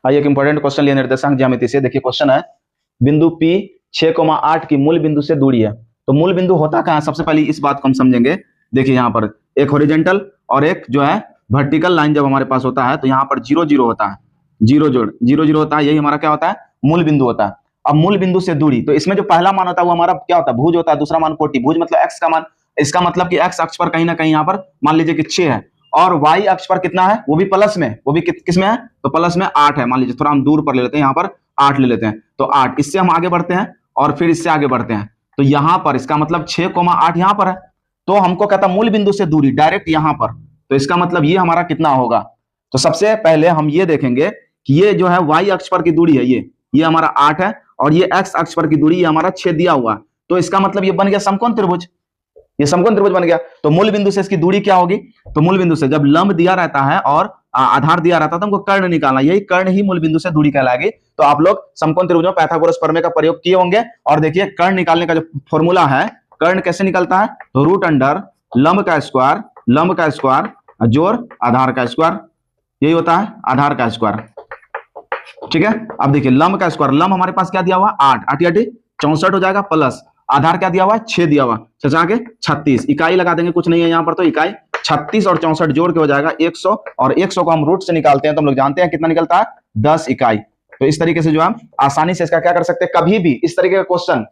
आइए एक important question लिए निर्देशांक ज्यामिति से। देखिए क्वेश्चन है, बिंदु P 6,8 की मूल बिंदु से दूरी है। तो मूल बिंदु होता कहाँ है, सबसे पहले इस बात को हम समझेंगे। देखिए यहाँ पर एक हॉरिजॉन्टल और एक जो है वर्टिकल लाइन जब हमारे पास होता है तो यहाँ पर 0 0 होता है, 0 0 होता है, यही हमारा क्या होता है, मूल बिंदु होता है। अब मूल बिंदु से दूरी, तो इसमें जो पहला मान होता है वो हमारा क्या होता है, भुज होता है, दूसरा मान कोटि। भुज मतलब एक्स का मान, इसका मतलब कि एक्स अक्ष पर कहीं ना कहीं यहाँ पर मान लीजिए कि 6 है, और वाई अक्ष पर कितना है, वो भी प्लस में, वो भी किस में है, तो प्लस में 8 है। मान लीजिए थोड़ा हम दूर पर ले लेते हैं, यहाँ पर 8 ले लेते हैं, तो 8, इससे हम आगे बढ़ते हैं और फिर इससे आगे बढ़ते हैं। तो यहाँ पर इसका मतलब 6,8 यहाँ पर है, तो हमको कहता मूल बिंदु से दूरी डायरेक्ट यहाँ पर, तो इसका मतलब ये हमारा कितना होगा। तो सबसे पहले हम ये देखेंगे कि ये जो है वाई अक्ष पर की दूरी है, ये हमारा 8 है, और ये एक्स अक्ष पर की दूरी ये हमारा 6 दिया हुआ, तो इसका मतलब ये बन गया समकोण त्रिभुज, ये समकोण त्रिभुज बन गया। तो मूल बिंदु से इसकी दूरी क्या होगी, तो मूल बिंदु से जब लंब दिया रहता है और आधार दिया रहता है तो हमको कर्ण निकालना, यही कर्ण ही मूल बिंदु से दूरी कहलाएगी। तो आप लोग समकोण त्रिभुज में पाइथागोरस प्रमेय का प्रयोग किए होंगे, और देखिए कर्ण निकालने का जो फॉर्मूला है, कर्ण कैसे निकलता है, तो रूट अंडर लंब का स्क्वायर जोड़ आधार का स्क्वायर, यही होता है आधार का स्क्वायर। ठीक है, अब देखिए लंब का स्क्वायर, लंब हमारे पास क्या दिया हुआ, 8, 8 64 हो जाएगा, प्लस आधार क्या दिया हुआ है, 6 दिया हुआ, सचा के 36, इकाई लगा देंगे, कुछ नहीं है यहाँ पर, तो इकाई 36 और 64 जोड़ के हो जाएगा 100, और 100 को हम रूट से निकालते हैं तो हम लोग जानते हैं कितना निकलता है, 10 इकाई। तो इस तरीके से जो हम आसानी से इसका क्या कर सकते हैं, कभी भी इस तरीके का क्वेश्चन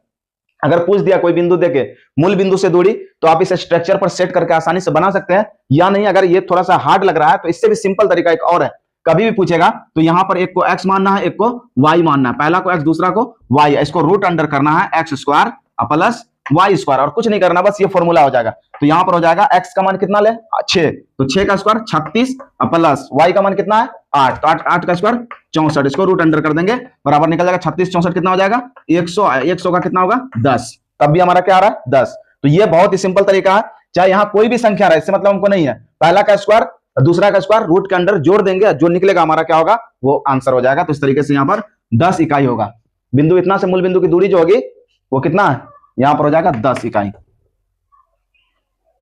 अगर पूछ दिया कोई बिंदु देके मूल बिंदु से दूरी, तो आप इसे स्ट्रक्चर पर सेट करके आसानी से बना सकते हैं, या नहीं अगर ये थोड़ा सा हार्ड लग रहा है तो इससे भी सिंपल तरीका एक और है। कभी भी पूछेगा तो यहाँ पर एक को x मानना है, एक को y मानना है, पहला को x दूसरा को y, इसको रूट अंडर करना है x square plus Y square, और कुछ नहीं करना, बस ये फॉर्मूला हो जाएगा। तो यहाँ पर हो जाएगा x का मान कितना ले, 6, तो 6 का स्क्वायर 36 प्लस y का मान कितना है 8, तो 8 का स्क्वायर 64, इसको रूट अंडर कर देंगे, बराबर निकल जाएगा 36 64 कितना हो जाएगा 100, 100 का कितना होगा 10, तब भी हमारा क्या आ रहा है 10। तो ये बहुत ही सिंपल तरीका है, चाहे यहाँ कोई भी संख्या रहे, इससे मतलब हमको नहीं है, पहला का स्क्वायर दूसरा का स्क्वायर रूट के अंदर जोड़ देंगे, जो निकलेगा हमारा क्या होगा, वो आंसर हो जाएगा। तो इस तरीके से यहाँ पर 10 इकाई होगा, बिंदु इतना से मूल बिंदु की दूरी जो होगी वो कितना है, यहाँ पर हो जाएगा 10 इकाई।